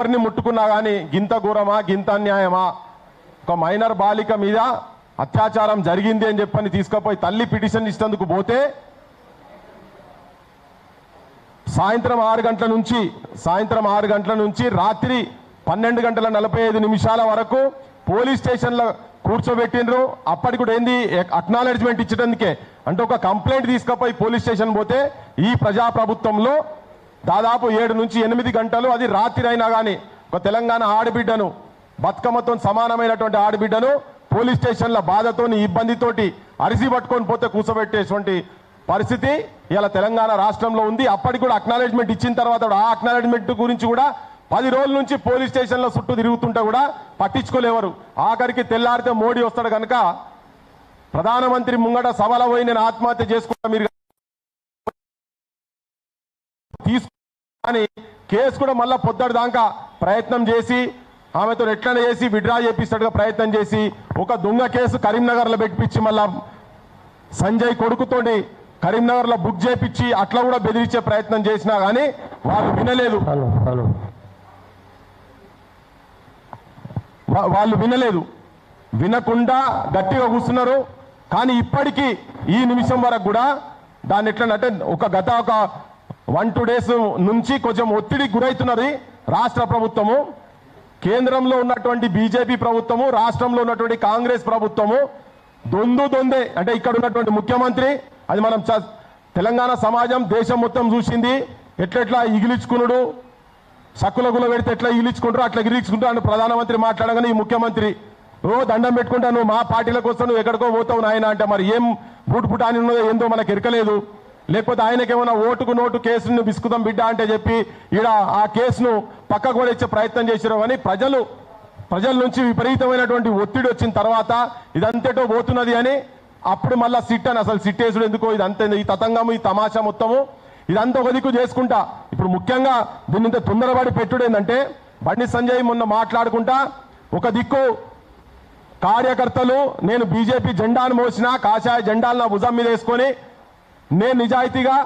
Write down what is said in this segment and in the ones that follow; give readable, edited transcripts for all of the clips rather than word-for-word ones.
ఎవరిని ముట్టుకున్నా కానీ గింత ఘోరమా గింత అన్యాయమా? ఒక మైనర్ బాలిక మీద అత్యాచారం జరిగింది అని చెప్పని తీసుకుపోయి తల్లి పిటిషన్ ఇచ్చేందుకు పోతే సాయంత్రం 6 గంటల నుంచి రాత్రి 12:45 వరకు పోలీస్ స్టేషన్లో కూర్చోబెట్టినరు. అప్పటికి కూడా ఏంది అక్నాలెడ్జ్మెంట్ ఇచ్చడానికే, అంటే ఒక కంప్లైంట్ తీసుకుపోయి పోలీస్ స్టేషన్ పోతే ఈ ప్రజాప్రభుత్వంలో దాదాపు 7 నుంచి 8 గంటలు, అది రాత్రి అయినా కానీ ఒక తెలంగాణ ఆడబిడ్డను, బతుకమ్మతో సమానమైనటువంటి ఆడబిడ్డను పోలీస్ స్టేషన్ల బాధతోని ఇబ్బందితోటి అరిసి పట్టుకొని పోతే కూర్చోబెట్టేటువంటి పరిస్థితి ఇలా తెలంగాణ రాష్ట్రంలో ఉంది. అప్పటికి కూడా అక్నాలెడ్జ్మెంట్ ఇచ్చిన తర్వాత ఆ అక్నాలెడ్జ్మెంట్ గురించి కూడా 10 రోజుల నుంచి పోలీస్ స్టేషన్లో చుట్టూ తిరుగుతుంటే కూడా పట్టించుకోలేవారు. ఆఖరికి తెల్లారితే మోడీ వస్తాడు కనుక ప్రధానమంత్రి ముంగట సభలో పోయి నేను ఆత్మహత్య చేసుకుంటా మీరు తీసుకుని కేసు కూడా మళ్ళా పొద్దుటి దాకా ప్రయత్నం చేసి ఆమెతో ఎట్లనే చేసి విడ్రా చేపిస్తాడుగా ప్రయత్నం చేసి ఒక దొంగ కేసు కరీంనగర్లో పెట్టించి మళ్ళా సంజయ్ కొడుకుతోటి కరీంనగర్లో బుక్ చేపించి అట్లా కూడా బెదిరించే ప్రయత్నం చేసినా కానీ వాళ్ళు వినలేదు. వినకుండా గట్టిగా కూర్చున్నారు. కానీ ఇప్పటికీ ఈ నిమిషం వరకు కూడా దాన్ని ఎట్లంటే గత 1-2 డేస్ నుంచి కొంచెం ఒత్తిడికి గురవుతున్నది రాష్ట్ర ప్రభుత్వము. కేంద్రంలో ఉన్నటువంటి బీజేపీ ప్రభుత్వము, రాష్ట్రంలో ఉన్నటువంటి కాంగ్రెస్ ప్రభుత్వము దొందే. అంటే ఇక్కడ ఉన్నటువంటి ముఖ్యమంత్రి, అది మనం తెలంగాణ సమాజం దేశం మొత్తం చూసింది, ఎట్లెట్లా ఇగిలించుకున్నాడు, సక్కుల పెడితే ఎట్లా ఇగిలించుకుంటారు అట్లా ఇగిలించుకుంటారు అని ప్రధానమంత్రి మాట్లాడగానే ఈ ముఖ్యమంత్రి దండం పెట్టుకుంటా నువ్వు మా పార్టీలకు వస్తావు, నువ్వు ఎక్కడికో పోతావు నాయన అంటే మరి ఏం బూటు అని ఉన్నదో ఏందో మనకు ఎరకలేదు. లేకపోతే ఆయనకేమైనా ఓటుకు నోటు కేసును బిస్కుతాం బిడ్డ అంటే చెప్పి ఈడ ఆ కేసును పక్కకు కూడా ఇచ్చే ప్రయత్నం చేశారు. కానీ ప్రజల నుంచి విపరీతమైనటువంటి ఒత్తిడి వచ్చిన తర్వాత ఇదంతేటో పోతున్నది అని అప్పుడు మళ్ళా సిట్ అని అసలు సిట్ వేసుడు ఎందుకో, ఇదంతా ఈ తతంగము ఈ తమాషా మొత్తము ఇదంతా ఒక దిక్కు చేసుకుంటా. ఇప్పుడు ముఖ్యంగా దీన్ని ఇంత తొందరపడి పెట్టుడు ఏంటంటే బండి సంజయ్ మొన్న మాట్లాడుకుంటా ఒక దిక్కు కార్యకర్తలు నేను బీజేపీ జెండాను మోసినా కాషాయ జెండాలు నా భుజం మీద వేసుకొని నేను నిజాయితీగా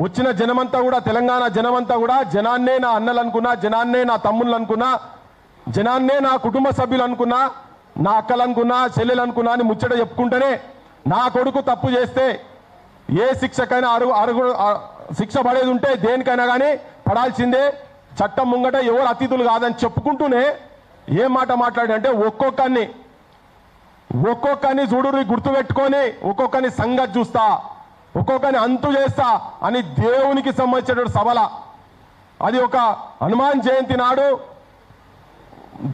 వచ్చిన జనమంతా కూడా తెలంగాణ జనమంతా కూడా జనాన్నే నా అన్నలు అనుకున్నా, జనాన్నే నా తమ్ముళ్ళు అనుకున్నా, జనాన్నే నా కుటుంబ సభ్యులు అనుకున్నా, నా అక్కలు అనుకున్నా, చెల్లెలు అనుకున్నా అని ముచ్చట చెప్పుకుంటేనే నా కొడుకు తప్పు చేస్తే ఏ శిక్షకైనా శిక్ష పడేది ఉంటే దేనికైనా కానీ పడాల్సిందే, చట్టం ముంగట ఎవరు అతిథులు కాదని చెప్పుకుంటూనే ఏ మాట మాట్లాడి అంటే ఒక్కొక్కరిని చూడురు గుర్తుపెట్టుకొని ఒక్కొక్కరిని సంగతి చూస్తా, ఒక్కొక్కరిని అంతు చేస్తా అని దేవునికి సంబంధించిన సభల, అది ఒక హనుమాన్ జయంతి నాడు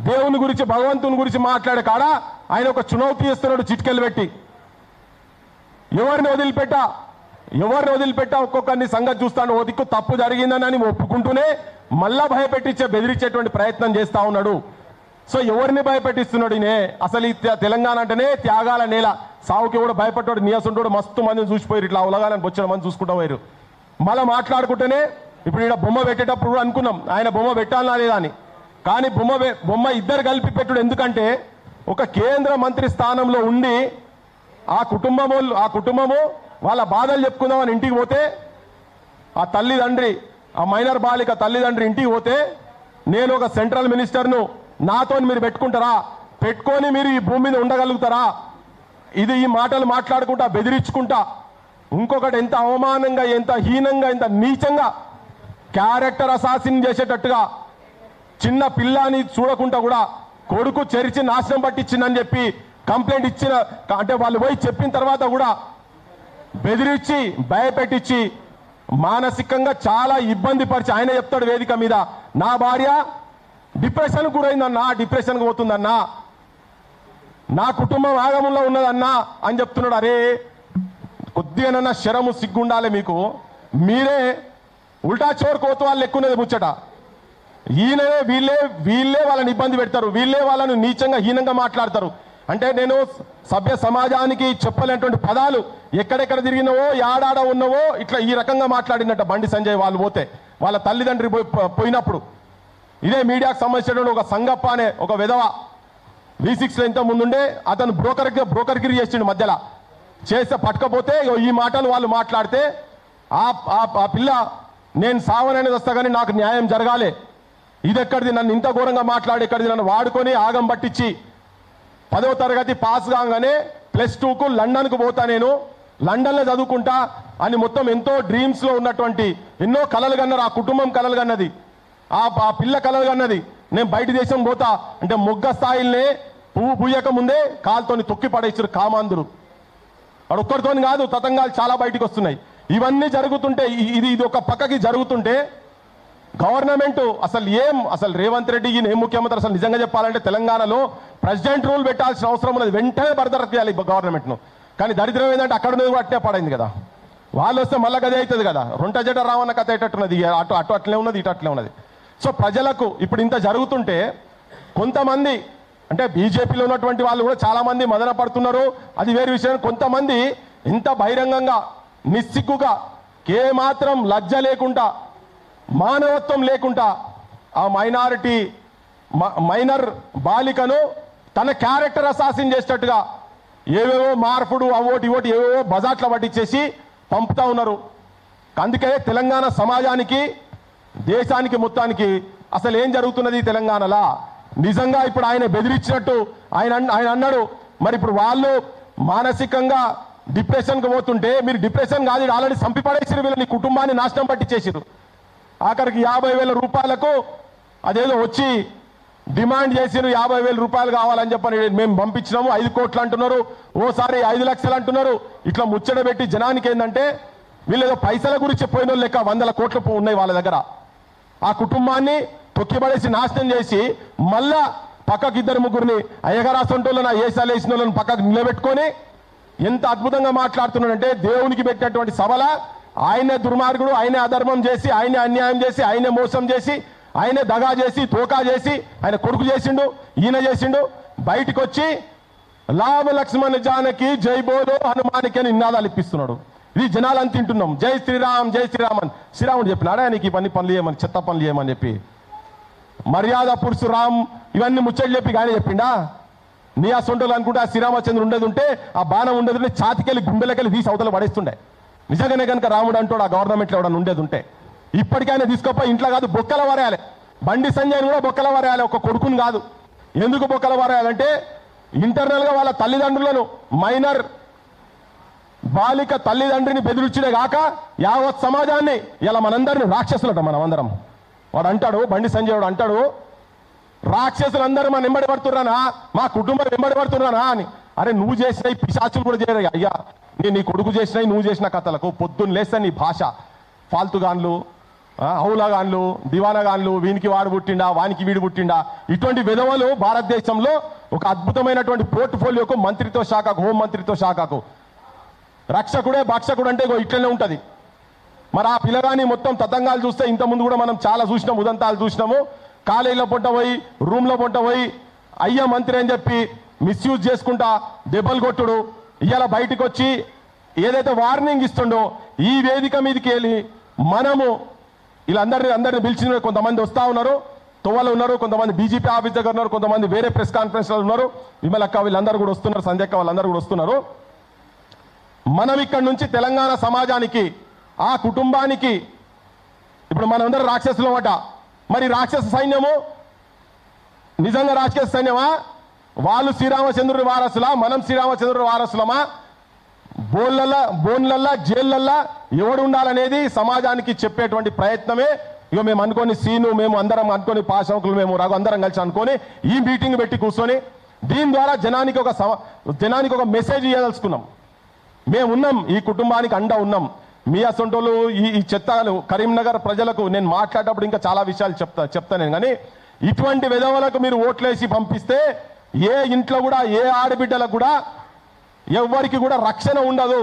దేవుని గురించి భగవంతుని గురించి మాట్లాడే కాడ ఆయన ఒక చునౌతి చేస్తున్నాడు చిట్కెలు పెట్టి. ఎవరిని వదిలిపెట్టా ఒక్కొక్కరిని సంగతి చూస్తాను, ఓ దిక్కు తప్పు జరిగిందని ఒప్పుకుంటూనే మళ్ళా భయపెట్టించే బెదిరించేటువంటి ప్రయత్నం చేస్తా ఉన్నాడు. సో ఎవరిని భయపెట్టిస్తున్నాడు ఈయన? అసలు ఈ తెలంగాణ అంటేనే త్యాగాల నేల, సావుకి కూడా భయపడ్డాడు నీయసుంటాడు. మస్తు మందిని చూసిపోయారు, ఇట్లా ఉలగాలని వచ్చిన మంది చూసుకుంటా పోయారు. మళ్ళీ మాట్లాడుకుంటేనే ఇప్పుడు ఇక్కడ బొమ్మ పెట్టేటప్పుడు కూడా అనుకున్నాం ఆయన బొమ్మ పెట్టాలనా లేదా అని, కానీ బొమ్మ ఇద్దరు కలిపి పెట్టుడు ఎందుకంటే ఒక కేంద్ర మంత్రి స్థానంలో ఉండి ఆ కుటుంబము వాళ్ళ బాధలు చెప్పుకుందామని ఇంటికి పోతే ఆ తల్లిదండ్రి, ఆ మైనర్ బాలిక తల్లిదండ్రి ఇంటికి పోతే నేను ఒక సెంట్రల్ మినిస్టర్ను, నాతో మీరు పెట్టుకొని మీరు ఈ భూమి మీద ఉండగలుగుతారా? ఇది ఈ మాటలు మాట్లాడుకుంటా బెదిరించుకుంటా ఇంకొకటి ఎంత అవమానంగా, ఎంత హీనంగా, ఎంత నీచంగా క్యారెక్టర్ అసాసిన్ చేసేటట్టుగా చిన్న పిల్లని చూడకుండా కూడా కొడుకు చెరిచి నాశనం పట్టించిందని చెప్పి కంప్లైంట్ ఇచ్చిన, అంటే వాళ్ళు పోయి చెప్పిన తర్వాత కూడా బెదిరించి భయపెట్టించి మానసికంగా చాలా ఇబ్బంది పరిచి ఆయన చెప్తాడు వేదిక మీద, నా భార్య డిప్రెషన్కు గురైందన్నా, డిప్రెషన్కి పోతుందన్నా, నా కుటుంబం ఆగమంలో ఉన్నదన్నా అని చెప్తున్నాడు. అరే కొద్దిగానన్నా శరము సిగ్గుండాలి మీకు, మీరే ఉల్టా చోర్ కోతవాళ్ళు ఎక్కున్నది ముచ్చట. ఈయననే వీళ్ళే వాళ్ళని ఇబ్బంది పెడతారు, వీళ్ళే వాళ్ళను నీచంగా హీనంగా మాట్లాడతారు. అంటే నేను సభ్య సమాజానికి చెప్పలేనటువంటి పదాలు ఎక్కడెక్కడ తిరిగినవో యాడాడ ఉన్నవో ఇట్లా ఈ రకంగా మాట్లాడినట్ట బండి సంజయ్ వాళ్ళు పోతే వాళ్ళ తల్లిదండ్రి పోయినప్పుడు. ఇదే మీడియాకు సంబంధించినటువంటి ఒక సంగప్ప అనే ఒక విధవ V6లో ఇంత ముందుండే అతను బ్రోకర్గిరి చేసిండు, మధ్యలో చేస్తే పట్టకపోతే ఈ మాటలు వాళ్ళు మాట్లాడితే ఆ పిల్ల నేను సావననేది వస్తా కానీ నాకు న్యాయం జరగాలి, ఇది ఎక్కడిది, నన్ను ఇంత ఘోరంగా మాట్లాడి ఎక్కడిది, నన్ను వాడుకొని ఆగం పట్టించి 10వ తరగతి పాస్ కాగానే +2కు లండన్కు పోతా, నేను లండన్లో చదువుకుంటా అని మొత్తం ఎంతో డ్రీమ్స్లో ఉన్నటువంటి ఎన్నో కలలు కన్నారు. ఆ కుటుంబం కలలు కన్నది, ఆ పిల్ల కలలు కన్నది. నేను బయట దేశం పోతా అంటే మొగ్గ స్థాయిల్నే పువ్వు పూయక ముందే కాలుతోని తొక్కి పడేసారు కామాంధులు. వాడు ఒక్కరితోని కాదు, తతంగాలు చాలా బయటికి వస్తున్నాయి. ఇవన్నీ జరుగుతుంటే ఇది ఒక పక్కకి జరుగుతుంటే గవర్నమెంట్ అసలు రేవంత్ రెడ్డి ఈయన ఏం ముఖ్యమంత్రి, అసలు నిజంగా చెప్పాలంటే తెలంగాణలో ప్రెసిడెంట్ రూల్ పెట్టాల్సిన అవసరం ఉన్నది, వెంటనే బర్తరఫ్ చేయాలి గవర్నమెంట్ను. కానీ దరిద్రం ఏంటంటే అక్కడ ఉన్నది అట్టే పడైంది కదా, వాళ్ళు వస్తే మళ్ళీ గదే అవుతుంది కదా, రొంట జడ రావన్న కథ అయ్యేటట్టున్నది, అటు అట్లే ఉన్నది, ఇటు అట్లే ఉన్నది. సో ప్రజలకు ఇప్పుడు ఇంత జరుగుతుంటే కొంతమంది అంటే బీజేపీలో ఉన్నటువంటి వాళ్ళు కూడా చాలా మంది మదన పడుతున్నారు, అది వేరే విషయం. కొంతమంది ఇంత బహిరంగంగా నిస్సిగ్గుగా ఏమాత్రం లజ్జ లేకుండా మానవత్వం లేకుండా ఆ మైనర్ బాలికను తన క్యారెక్టర్ అసాసిన్ చేసేటట్టుగా ఏవేవో మార్పుడు అవోటి ఇవోటి ఏవేవో బజాట్ల పట్టించేసి పంపుతా ఉన్నారు. అందుకే తెలంగాణ సమాజానికి దేశానికి మొత్తానికి అసలు ఏం జరుగుతున్నది తెలంగాణలో నిజంగా ఇప్పుడు ఆయన బెదిరించినట్టు ఆయన అన్నాడు. మరి ఇప్పుడు వాళ్ళు మానసికంగా డిప్రెషన్కి పోతుంటే మీరు డిప్రెషన్ కాదు, ఆల్రెడీ చంపి పడేసారు, వీళ్ళని కుటుంబాన్ని నాశనం పట్టించేసారు. ఆఖరికి 50,000 రూపాయలకు అదేదో వచ్చి డిమాండ్ చేసిరు, 50,000 రూపాయలు కావాలని చెప్పని మేము పంపించినాము, 5 కోట్లు అంటున్నారు, ఓసారి 5 లక్షలు అంటున్నారు. ఇట్లా ముచ్చట పెట్టి జనానికి ఏంటంటే వీళ్ళు ఏదో పైసల గురించి పోయిన లెక్క 100 కోట్లు ఉన్నాయి వాళ్ళ దగ్గర. ఆ కుటుంబాన్ని తొక్కిపడేసి నాశనం చేసి మళ్ళా పక్కకి 2-3 అయ్యగారాసంటోళ్ళని ఏసాలు వేసిన వాళ్ళని పక్కకు నిలబెట్టుకొని ఎంత అద్భుతంగా మాట్లాడుతున్నాడంటే దేవునికి పెట్టినటువంటి సభల ఆయనే దుర్మార్గుడు, ఆయనే అధర్మం చేసి, ఆయనే అన్యాయం చేసి, ఆయనే మోసం చేసి, ఆయనే దగా చేసి, తోకా చేసి, ఆయన కొడుకు చేసిండు, ఈయన చేసిండు. బయటికి వచ్చి లాభ లక్ష్మణ జానకి జై బోలో హనుమానికి అని నినాదాలు ఇప్పిస్తున్నాడు. ఇది జనాలని తింటున్నాం. జై శ్రీరామ్ జై శ్రీరామ్ అని శ్రీరాముడు చెప్పినాడా నీకు ఈ పనులు చేయమని, చెత్త పనులు చేయమని చెప్పి? మర్యాద పురుషురామ్ ఇవన్నీ ముచ్చట్లు చెప్పి ఆయన చెప్పిండా? నీ ఆ సొంటలు అనుకుంటే ఆ శ్రీరామచంద్రుడు ఉండేది ఉంటే ఆ బాణం ఉండేది ఉంటే ఛాతికెళ్ళి గుండెలకెళ్ళి తీసి అవతల పడేస్తుండే. నిజంగానే కనుక రాముడు అంటాడు ఆ గవర్నమెంట్లో ఎవడన్నా ఉండేది ఉంటే ఇప్పటికైనా తీసుకోపోయి ఇంట్లో కాదు బొక్కల వరేయాలి. బండి సంజయ్ని కూడా బొక్కల వరేయాలి, ఒక కొడుకుని కాదు. ఎందుకు బొక్కల వరేయాలంటే ఇంటర్నల్గా వాళ్ళ తల్లిదండ్రులను మైనర్ బాలిక తల్లిదండ్రిని బెదిరించుడే కాక యావత్ సమాజాన్ని ఇలా మనందరినీ రాక్షసులట మనమందరం. వాడు అంటాడు, బండి సంజయ్ వాడు అంటాడు, రాక్షసులందరూ మన వెంబడి పడుతున్నానా, మా కుటుంబం వెంబడి పడుతున్నానా అని. అరే నువ్వు చేసిన ఈ పిశాచులు కూడా చేయరు అయ్యా, నీ కొడుకు చేసినాయి నువ్వు చేసిన కథలకు పొద్దున్న లేస్తే నీ భాష ఫాల్తుగాన్లు, హౌలాగాన్లు, దివానగాన్లు, వీనికి వాడు పుట్టిండా వానికి వీడు పుట్టిండా, ఇటువంటి విధవలు భారతదేశంలో ఒక అద్భుతమైనటువంటి పోర్ట్ఫోలియోకు మంత్రిత్వ శాఖకు, హోం మంత్రిత్వ శాఖకు రక్షకుడే భక్షకుడు అంటే ఇట్లనే ఉంటుంది. మరి ఆ పిల్లగాని మొత్తం తతంగాలు చూస్తే ఇంతకుముందు కూడా మనం చాలా చూసినాం, ఉదంతాలు చూసినాము. కాలేజీలో పొంట పోయి రూమ్లో పొంట పోయి అయ్యా మంత్రి అని చెప్పి మిస్యూజ్ చేసుకుంటా దెబ్బలు కొట్టుడు, ఇవాళ బయటకు వచ్చి ఏదైతే వార్నింగ్ ఇస్తుండో ఈ వేదిక మీదకి వెళ్ళి మనము వీళ్ళందరినీ పిలిచిన కొంతమంది వస్తూ ఉన్నారు, తొవ్వలు ఉన్నారు, కొంతమంది బీజేపీ ఆఫీస్ దగ్గర ఉన్నారు, కొంతమంది వేరే ప్రెస్ కాన్ఫరెన్స్లో ఉన్నారు, విమలక్క వీళ్ళందరూ కూడా వస్తున్నారు, సంధ్యక్క వాళ్ళందరూ కూడా వస్తున్నారు. మనం ఇక్కడ నుంచి తెలంగాణ సమాజానికి ఆ కుటుంబానికి ఇప్పుడు మనందరూ రాక్షసులం అట. మరి రాక్షస సైన్యము నిజంగా రాక్షస సైన్యమా? వాళ్ళు శ్రీరామచంద్రుడి వారసులా, మనం శ్రీరామచంద్రుడి వారసులమా? బోన్లల్లా జైళ్ళల్లా ఎవడు ఉండాలనేది సమాజానికి చెప్పేటువంటి ప్రయత్నమే ఇక మేము అనుకొని సీను మేము అందరం అనుకొని పాశంకులు మేము రఘు అందరం కలిసి అనుకొని ఈ మీటింగ్ పెట్టి కూర్చొని దీని ద్వారా జనానికి ఒక మెసేజ్ ఇవ్వదలుచుకున్నాం. మేము ఉన్నాం, ఈ కుటుంబానికి అండ ఉన్నాం. మీ అసొంటోళ్ళు ఈ చెత్తలు కరీంనగర్ ప్రజలకు నేను మాట్లాడేటప్పుడు ఇంకా చాలా విషయాలు చెప్తాను నేను. కానీ ఇటువంటి విధవలకు మీరు ఓట్లేసి పంపిస్తే ఏ ఇంట్లో కూడా ఏ ఆడబిడ్డలకు కూడా ఎవరికి కూడా రక్షణ ఉండదు.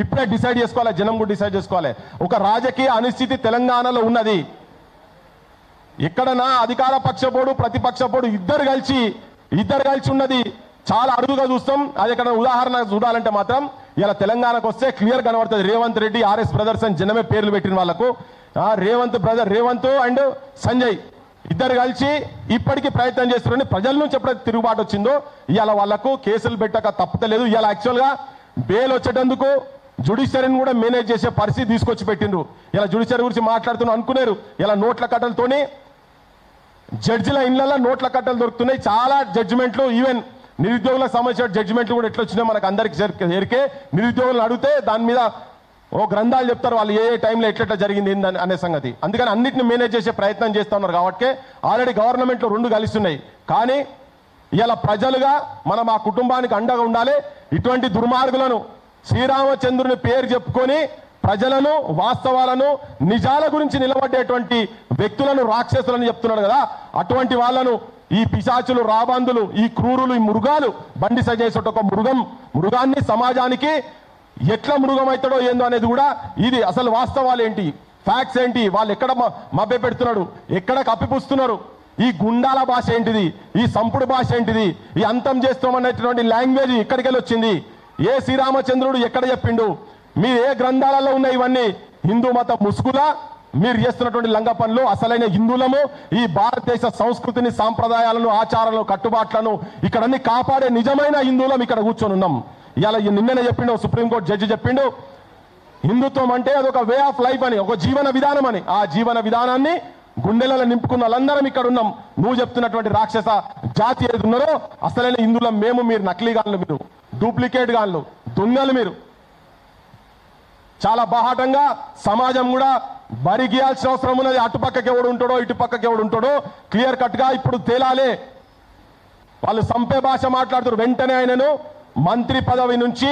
ఇప్పుడే డిసైడ్ చేసుకోవాలి, జనం కూడా డిసైడ్ చేసుకోవాలి. ఒక రాజకీయ అనిశ్చితి తెలంగాణలో ఉన్నది. ఎక్కడన్నా అధికార పక్షపోడు ప్రతిపక్షపోడు ఇద్దరు కలిసి ఉన్నది చాలా అరుదుగా చూస్తాం. అది ఎక్కడ ఉదాహరణ చూడాలంటే మాత్రం ఇలా తెలంగాణకు వస్తే క్లియర్ కనబడుతుంది. రేవంత్ రెడ్డి ఆర్ఎస్ బ్రదర్స్ అని జనమే పేర్లు పెట్టిన వాళ్ళకు రేవంత్ అండ్ సంజయ్ ఇద్దరు కలిసి ఇప్పటికీ ప్రయత్నం చేస్తున్నారని ప్రజల నుంచి ఎప్పుడైతే తిరుగుబాటు వచ్చిందో ఇవాళ వాళ్లకు కేసులు పెట్టక తప్పలేదు. ఇవాళ యాక్చువల్గా బెయిల్ వచ్చేటందుకు జుడిషియరీని కూడా మేనేజ్ చేసే పరిస్థితి తీసుకొచ్చి పెట్టిండ్రు. ఇలా జుడిషియరీ గురించి మాట్లాడుతున్నాం అనుకున్నారు, ఇలా నోట్ల కట్టలతోని జడ్జిల ఇళ్లలో నోట్ల కట్టలు దొరుకుతున్నాయి. చాలా జడ్జిమెంట్లు, ఈవెన్ నిరుద్యోగులకు సంబంధించిన జడ్జిమెంట్లు కూడా ఎట్లా వచ్చినాయి మనకు అందరికి ఎరికే. నిరుద్యోగులను అడిగితే దాని మీద ఓ గ్రంథాలు చెప్తారు, వాళ్ళు ఏ టైంలో ఎట్లా జరిగింది అనే సంగతి. అందుకని అన్నింటిని మేనేజ్ చేసే ప్రయత్నం చేస్తూ ఉన్నారు. కాబట్టి ఆల్రెడీ గవర్నమెంట్లో రెండు కలిస్తున్నాయి. కానీ ఇలా ప్రజలుగా మనం ఆ కుటుంబానికి అండగా ఉండాలి. ఇటువంటి దుర్మార్గులను, శ్రీరామచంద్రుని పేరు చెప్పుకొని ప్రజలను, వాస్తవాలను, నిజాల గురించి నిలబడేటువంటి వ్యక్తులను రాక్షసులను చెప్తున్నాడు కదా, అటువంటి వాళ్ళను ఈ పిశాచులు, రాబందులు, ఈ క్రూరులు, ఈ మృగాలు, బండి సజేసట ఒక మృగాన్ని సమాజానికి ఎట్లా మృగం అవుతాడో ఏందో అనేది కూడా ఇది అసలు వాస్తవాలు ఏంటి, ఫ్యాక్ట్స్ ఏంటి, వాళ్ళు ఎక్కడ మభ్య పెడుతున్నాడు, ఎక్కడ కప్పిపుస్తున్నారు, ఈ గుండాల భాష ఏంటిది, ఈ సంపుడు భాష ఏంటిది, ఈ అంతం చేస్తామనేటువంటి లాంగ్వేజ్ ఎక్కడికి వెళ్ళి వచ్చింది, ఏ శ్రీరామచంద్రుడు ఎక్కడ చెప్పిండు, మీరు ఏ గ్రంథాలలో ఉన్నాయి ఇవన్నీ, హిందూ మత ముసుగులా మీరు చేస్తున్నటువంటి లంగ పనులు. అసలైన హిందువులము ఈ భారతదేశ సంస్కృతిని, సాంప్రదాయాలను, ఆచారాలను, కట్టుబాట్లను ఇక్కడన్ని కాపాడే నిజమైన హిందువులం ఇక్కడ కూర్చొని ఉన్నాం. ఇలా నిన్ననే చెప్పిండు సుప్రీంకోర్టు జడ్జి చెప్పిండు, హిందుత్వం అంటే అదొక వే ఆఫ్ లైఫ్ అని, ఒక జీవన విధానం అని. ఆ జీవన విధానాన్ని గుండెలలో నింపుకున్న వాళ్ళందరం ఇక్కడ ఉన్నాం. నువ్వు చెప్తున్నటువంటి రాక్షస జాతి ఏది ఉన్నారో అసలైన హిందువులం మేము, మీరు నకిలీ గాన్లు, మీరు డూప్లికేట్ గాన్లు, దొంగలు మీరు. చాలా బాహాటంగా సమాజం కూడా బరి గీయాల్సిన అవసరం ఉన్నది. అటుపక్కకి ఎవడు ఉంటాడో, ఇటుపక్కకి ఎవడు ఉంటాడో క్లియర్ కట్ గా ఇప్పుడు తేలాలే. వాళ్ళు సంపే భాష మాట్లాడుతారు, వెంటనే ఆయనను మంత్రి పదవి నుంచి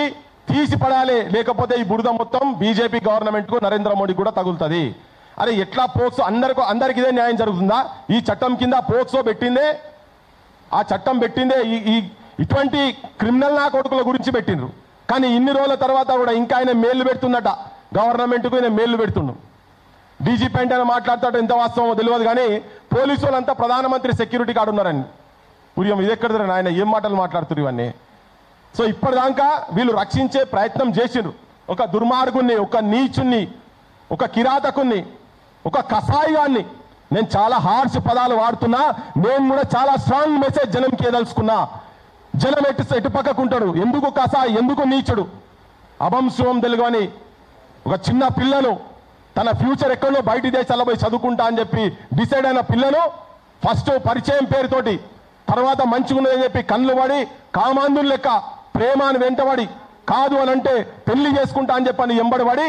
తీసిపడాలి, లేకపోతే ఈ బురద మొత్తం బీజేపీ గవర్నమెంట్ కు, నరేంద్ర మోడీ కూడా తగులుతుంది. అరే ఎట్లా పోక్సో అందరికి ఇదే న్యాయం జరుగుతుందా? ఈ చట్టం కింద పోక్సో పెట్టిందే, ఆ చట్టం పెట్టిందే ఇటువంటి క్రిమినల్ నా కొడుకుల గురించి పెట్టిండ్రు. కానీ ఇన్ని రోజుల తర్వాత కూడా ఇంకా ఆయన మేళ్లు పెడుతుందట, గవర్నమెంట్కు ఆయన మేళ్లు పెడుతుండు. డీజీపీ అంటే ఆయన మాట్లాడతాడు, ఎంత వాస్తవమో తెలియదు. కానీ పోలీసు వాళ్ళంతా ప్రధానమంత్రి సెక్యూరిటీ కార్డు ఉన్నారని పురియం, ఇది ఎక్కడ ఆయన ఏం మాటలు మాట్లాడుతున్నారు ఇవన్నీ. సో ఇప్పటిదాకా వీళ్ళు రక్షించే ప్రయత్నం చేసిండ్రు. ఒక దుర్మార్గుణ్ణి, ఒక నీచుణ్ణి, ఒక కిరాతకుణ్ణి, ఒక కసాయిగాన్ని. నేను చాలా హార్ష్ పదాలు వాడుతున్నా, నేను కూడా చాలా స్ట్రాంగ్ మెసేజ్ జనంకి ఏదలుచుకున్నా. జనం ఎటు పక్కకుంటాడు, ఎందుకు కసాయి, ఎందుకు నీచుడు, అభంశువం తెలుగుని ఒక చిన్న పిల్లను తన ఫ్యూచర్ ఎక్కడో బయటి దేశాల్లో పోయి చదువుకుంటా అని చెప్పి డిసైడ్ అయిన పిల్లను ఫస్ట్ పరిచయం పేరుతోటి, తర్వాత మంచిగున్నదని చెప్పి కళ్ళు పడి కామాంధులు లెక్క ప్రేమాన్ని వెంటబడి, కాదు అని అంటే పెళ్లి చేసుకుంటా అని చెప్పని ఎంబడి పడి